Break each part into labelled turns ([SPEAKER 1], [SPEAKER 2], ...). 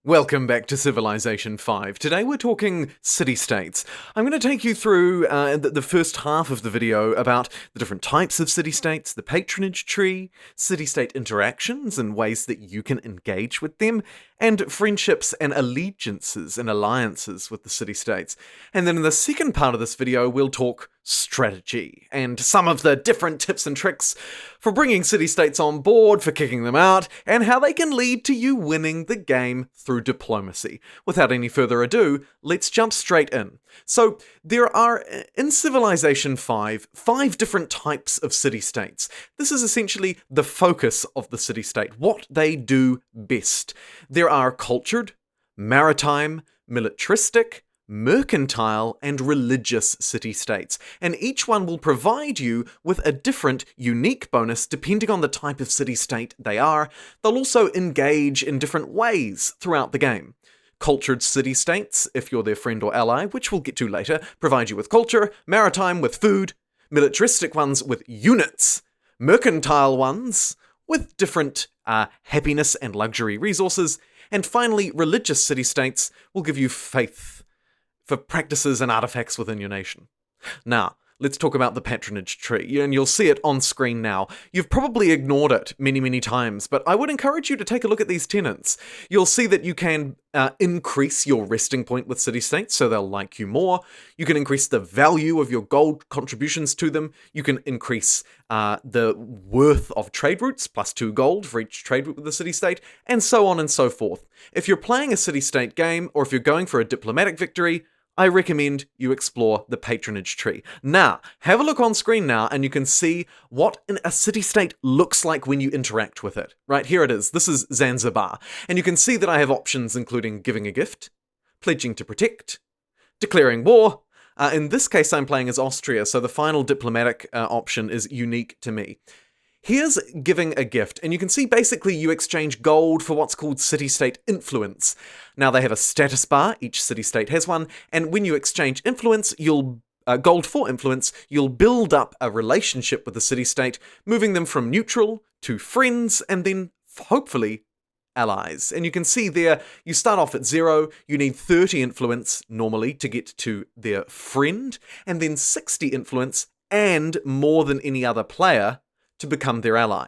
[SPEAKER 1] Welcome back to Civilization 5. Today we're talking city-states. I'm going to take you through the first half of the video about the different types of city-states, the patronage tree, city-state interactions and ways that you can engage with them, and friendships and allegiances and alliances with the city-states. And then in the second part of this video we'll talk strategy and some of the different tips and tricks for bringing city-states on board, for kicking them out, and how they can lead to you winning the game through diplomacy. Without any further ado, let's jump straight in. So there are, in Civilization 5, 5 different types of city-states. This is essentially the focus of the city-state, what they do best. There are cultured, maritime, militaristic, mercantile, and religious city-states, and each one will provide you with a different, unique bonus depending on the type of city-state they are. They'll also engage in different ways throughout the game. Cultured city-states, if you're their friend or ally, which we'll get to later, provide you with culture, maritime with food, militaristic ones with units, mercantile ones with different happiness and luxury resources, and finally, religious city-states will give you faith for practices and artifacts within your nation. Now, let's talk about the patronage tree, and you'll see it on screen now. You've probably ignored it many times, but I would encourage you to take a look at these tenets. You'll see that you can increase your resting point with city-states, so they'll like you more. You can increase the value of your gold contributions to them. You can increase the worth of trade routes, +2 gold for each trade route with the city-state, and so on and so forth. If you're playing a city-state game, or if you're going for a diplomatic victory, I recommend you explore the patronage tree. Now, have a look on screen now and you can see what a city-state looks like when you interact with it. Right, here it is. This is Zanzibar. And you can see that I have options including giving a gift, pledging to protect, declaring war. In this case, I'm playing as Austria, so the final diplomatic option is unique to me. Here's giving a gift, and you can see basically you exchange gold for what's called city-state influence. Now they have a status bar, each city-state has one, and when you exchange influence, gold for influence, you'll build up a relationship with the city-state, moving them from neutral to friends, and then hopefully allies. And you can see there, you start off at 0, you need 30 influence normally to get to their friend, and then 60 influence and more than any other player to become their ally.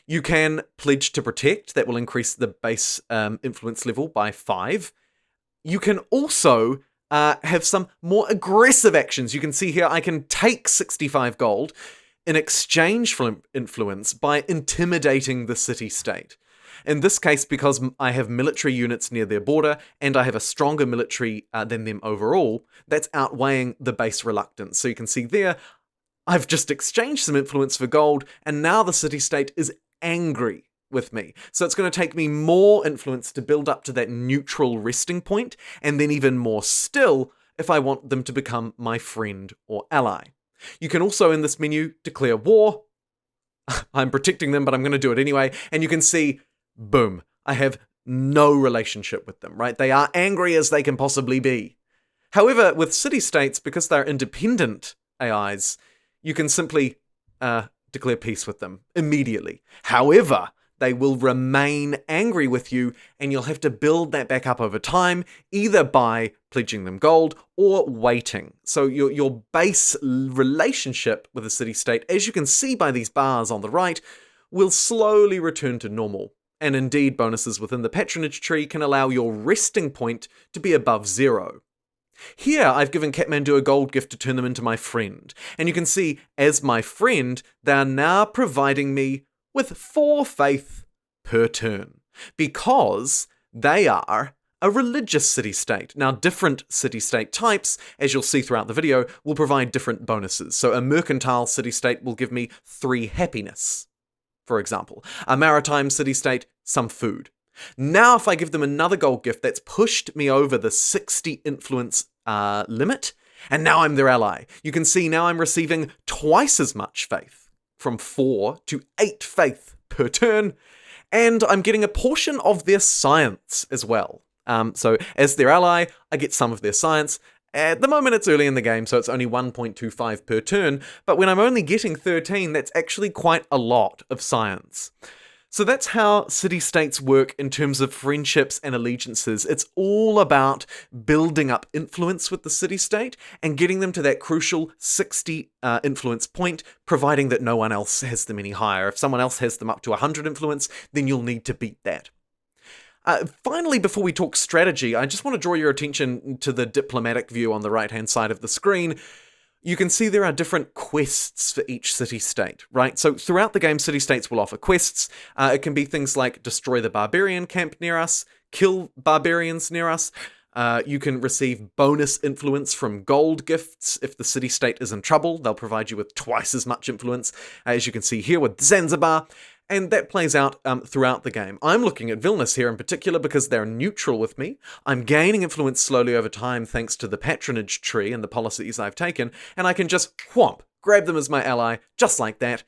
[SPEAKER 1] You can pledge to protect, that will increase the base influence level by 5. You can also have some more aggressive actions. You can see here I can take 65 gold in exchange for influence by intimidating the city-state. In this case, because I have military units near their border and I have a stronger military than them overall, that's outweighing the base reluctance. So you can see there, I've just exchanged some influence for gold, and now the city-state is angry with me. So it's going to take me more influence to build up to that neutral resting point, and then even more still if I want them to become my friend or ally. You can also, in this menu, declare war. I'm protecting them, but I'm going to do it anyway. And you can see, boom, I have no relationship with them, right? They are angry as they can possibly be. However, with city-states, because they're independent AIs, you can simply declare peace with them immediately. However, they will remain angry with you, and you'll have to build that back up over time, either by pledging them gold or waiting. So your base relationship with a city-state, as you can see by these bars on the right, will slowly return to normal. And indeed, bonuses within the patronage tree can allow your resting point to be above 0. Here, I've given Kathmandu a gold gift to turn them into my friend. And you can see, as my friend, they are now providing me with 4 faith per turn, because they are a religious city-state. Now, different city-state types, as you'll see throughout the video, will provide different bonuses. So a mercantile city-state will give me 3 happiness, for example. A maritime city-state, some food. Now, if I give them another gold gift, that's pushed me over the 60 influence limit, and now I'm their ally. You can see now I'm receiving twice as much faith, from 4 to 8 faith per turn, and I'm getting a portion of their science as well. So as their ally, I get some of their science. At the moment it's early in the game, so it's only 1.25 per turn, but when I'm only getting 13, that's actually quite a lot of science. So that's how city-states work in terms of friendships and allegiances. It's all about building up influence with the city-state and getting them to that crucial 60 influence point, providing that no one else has them any higher. If someone else has them up to 100 influence, then you'll need to beat that. Finally, before we talk strategy, I just want to draw your attention to the diplomatic view on the right-hand side of the screen. You can see there are different quests for each city-state, right? So throughout the game, city-states will offer quests. It can be things like destroy the barbarian camp near us, kill barbarians near us. You can receive bonus influence from gold gifts. If the city-state is in trouble, they'll provide you with twice as much influence, as you can see here with Zanzibar. And that plays out throughout the game. I'm looking at Vilnius here in particular because they're neutral with me. I'm gaining influence slowly over time thanks to the patronage tree and the policies I've taken, and I can just whomp, grab them as my ally, just like that.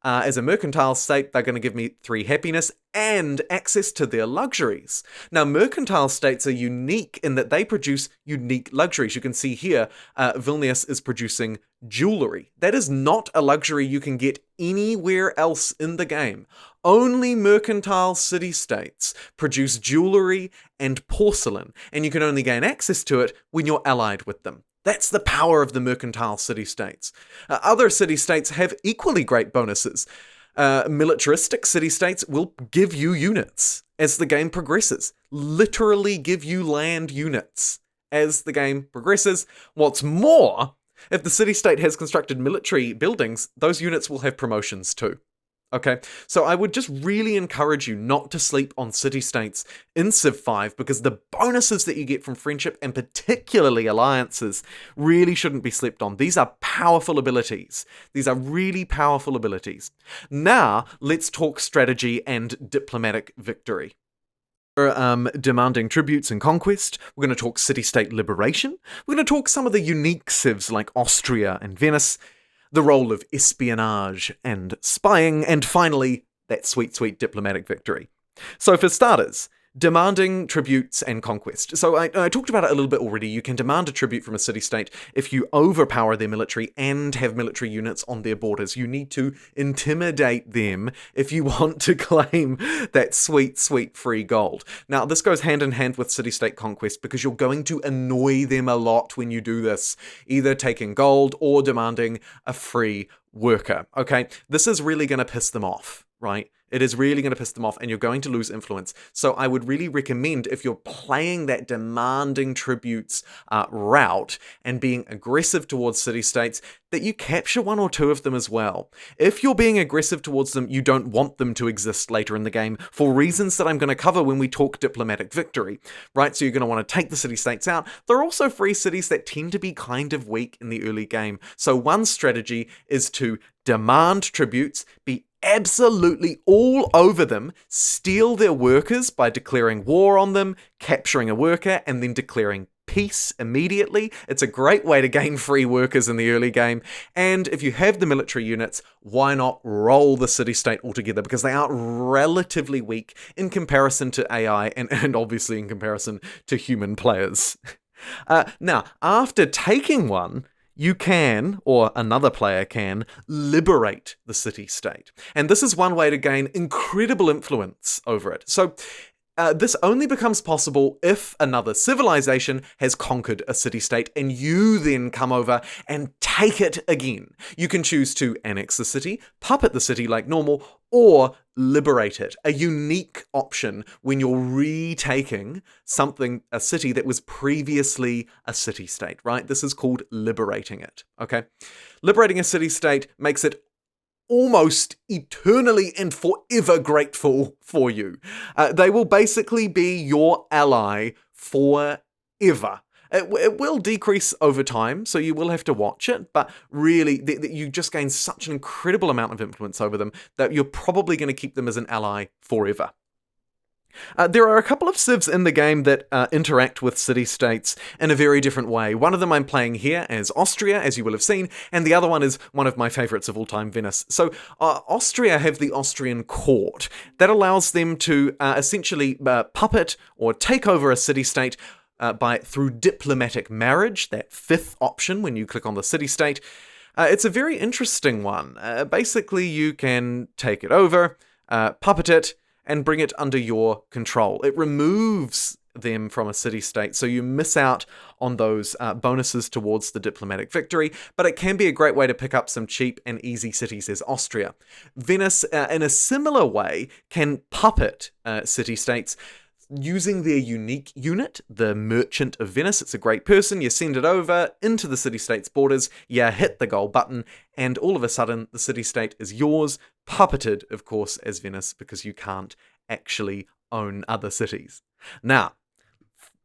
[SPEAKER 1] As a mercantile state, they're going to give me 3 happiness and access to their luxuries. Now, mercantile states are unique in that they produce unique luxuries. You can see here, Vilnius is producing jewelry. That is not a luxury you can get anywhere else in the game. Only mercantile city-states produce jewelry and porcelain, and you can only gain access to it when you're allied with them. That's the power of the mercantile city-states. Other city-states have equally great bonuses. Militaristic city-states will give you units as the game progresses. Literally give you land units as the game progresses. What's more, if the city-state has constructed military buildings, those units will have promotions too. Okay, so I would just really encourage you not to sleep on city-states in Civ 5 because the bonuses that you get from friendship and particularly alliances really shouldn't be slept on. These are powerful abilities. These are really powerful abilities. Now, let's talk strategy and diplomatic victory. We're demanding tributes and conquest. We're going to talk city-state liberation. We're going to talk some of the unique civs like Austria and Venice, the role of espionage and spying, and finally, that sweet, sweet diplomatic victory. So for starters, demanding tributes and conquest. So I talked about it a little bit already. You can demand a tribute from a city-state if you overpower their military and have military units on their borders. You need to intimidate them if you want to claim that sweet, sweet free gold. Now, this goes hand in hand with city-state conquest because you're going to annoy them a lot when you do this, either taking gold or demanding a free worker, okay? This is really going to piss them off, right? It is really going to piss them off and you're going to lose influence. So I would really recommend if you're playing that demanding tributes route and being aggressive towards city-states, that you capture 1 or 2 of them as well. If you're being aggressive towards them, you don't want them to exist later in the game for reasons that I'm going to cover when we talk diplomatic victory, right? So you're going to want to take the city-states out. There are also free cities that tend to be kind of weak in the early game. So one strategy is to demand tributes, be absolutely all over them, steal their workers by declaring war on them, capturing a worker, and then declaring peace immediately. It's a great way to gain free workers in the early game. And if you have the military units, why not roll the city-state altogether? Because they are relatively weak in comparison to AI and obviously in comparison to human players. Now, after taking one, you can, or another player can, liberate the city-state. And this is one way to gain incredible influence over it. So this only becomes possible if another civilization has conquered a city-state and you then come over and take it again. You can choose to annex the city, puppet the city like normal, or liberate it. A unique option when you're retaking a city that was previously a city-state, right? This is called liberating it, okay? Liberating a city-state makes it almost eternally and forever grateful for you. They will basically be your ally forever. It will decrease over time, so you will have to watch it, but really, you just gain such an incredible amount of influence over them that you're probably going to keep them as an ally forever. There are a couple of civs in the game that interact with city-states in a very different way. One of them I'm playing here as Austria, as you will have seen, and the other one is one of my favorites of all time, Venice. So Austria have the Austrian court. That allows them to essentially puppet or take over a city-state through diplomatic marriage, that 5th option when you click on the city-state. It's a very interesting one. Basically, you can take it over, puppet it, and bring it under your control. It removes them from a city-state, so you miss out on those bonuses towards the diplomatic victory, but it can be a great way to pick up some cheap and easy cities as Austria. Venice, in a similar way, can puppet city-states using their unique unit, the Merchant of Venice. It's a great person. You send it over into the city-state's borders, you hit the gold button, and all of a sudden the city-state is yours, puppeted, of course, as Venice, because you can't actually own other cities. Now,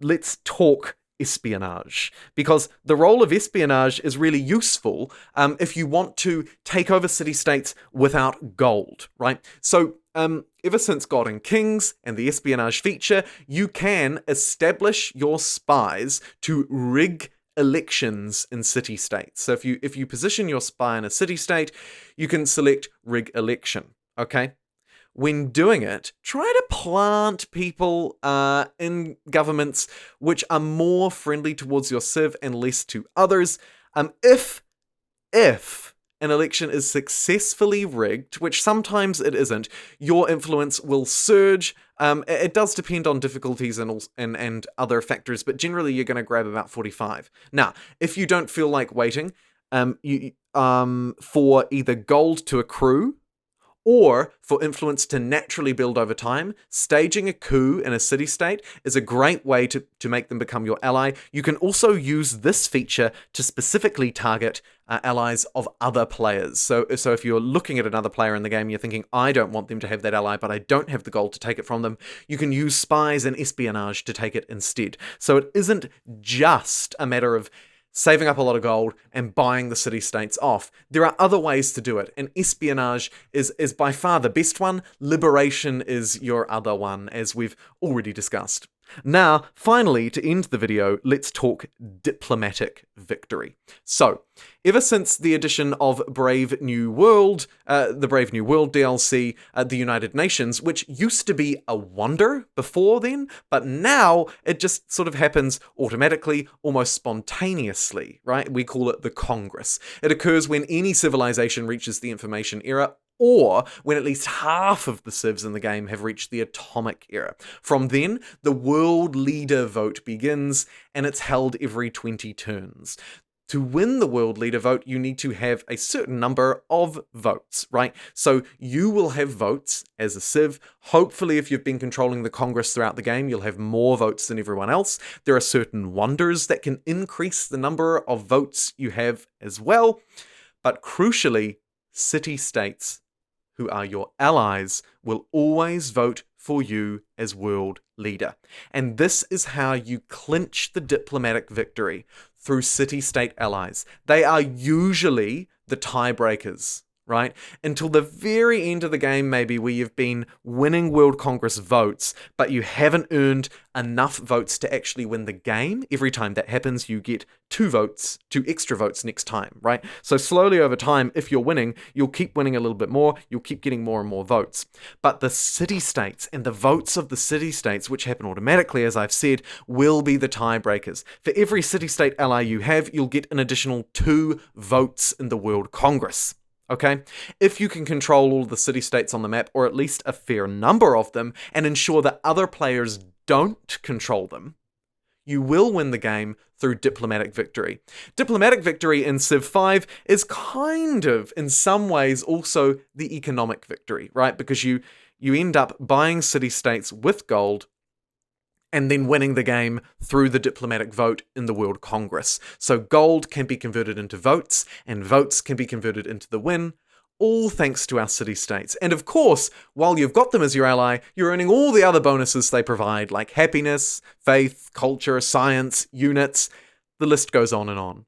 [SPEAKER 1] let's talk espionage, because the role of espionage is really useful if you want to take over city-states without gold, right? So ever since God and Kings and the espionage feature, you can establish your spies to rig elections in city-states. So if you position your spy in a city-state, you can select rig election, okay? When doing it, try to plant people in governments which are more friendly towards your civ and less to others. If an election is successfully rigged, which sometimes it isn't, your influence will surge. It does depend on difficulties and other factors, but generally you're going to grab about 45. Now, if you don't feel like waiting for either gold to accrue, or for influence to naturally build over time, staging a coup in a city-state is a great way to make them become your ally. You can also use this feature to specifically target allies of other players. So if you're looking at another player in the game, you're thinking, I don't want them to have that ally, but I don't have the gold to take it from them, you can use spies and espionage to take it instead. So it isn't just a matter of saving up a lot of gold and buying the city-states off. There are other ways to do it, and espionage is by far the best one. Liberation is your other one, as we've already discussed. Now, finally, to end the video, let's talk diplomatic victory. So, ever since the addition of Brave New World, the Brave New World DLC, the United Nations, which used to be a wonder before then, but now it just sort of happens automatically, almost spontaneously, right? We call it the Congress. It occurs when any civilization reaches the information era, or when at least half of the civs in the game have reached the atomic era. From then, the world leader vote begins, and it's held every 20 turns. To win the world leader vote, you need to have a certain number of votes, right? So you will have votes as a civ. Hopefully, if you've been controlling the Congress throughout the game, you'll have more votes than everyone else. There are certain wonders that can increase the number of votes you have as well. But crucially, city-states, who are your allies, will always vote for you as world leader. And this is how you clinch the diplomatic victory, through city-state allies. They are usually the tiebreakers, right? Until the very end of the game, maybe, where you've been winning World Congress votes, but you haven't earned enough votes to actually win the game. Every time that happens, you get 2 extra votes next time, right? So slowly over time, if you're winning, you'll keep winning a little bit more, you'll keep getting more and more votes. But the city-states and the votes of the city-states, which happen automatically, as I've said, will be the tiebreakers. For every city-state ally you have, you'll get an additional 2 votes in the World Congress. Okay? If you can control all the city-states on the map, or at least a fair number of them, and ensure that other players don't control them, you will win the game through diplomatic victory. Diplomatic victory in Civ 5 is kind of, in some ways, also the economic victory, right? Because you end up buying city-states with gold, and then winning the game through the diplomatic vote in the World Congress. So gold can be converted into votes, and votes can be converted into the win, all thanks to our city-states. And of course, while you've got them as your ally, you're earning all the other bonuses they provide, like happiness, faith, culture, science, units. The list goes on and on.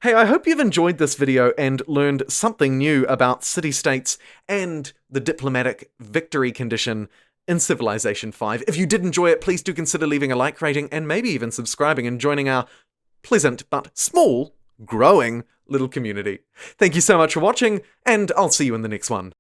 [SPEAKER 1] Hey, I hope you've enjoyed this video and learned something new about city-states and the diplomatic victory condition in Civilization 5. If you did enjoy it, please do consider leaving a like rating and maybe even subscribing and joining our pleasant but small, growing little community. Thank you so much for watching, and I'll see you in the next one.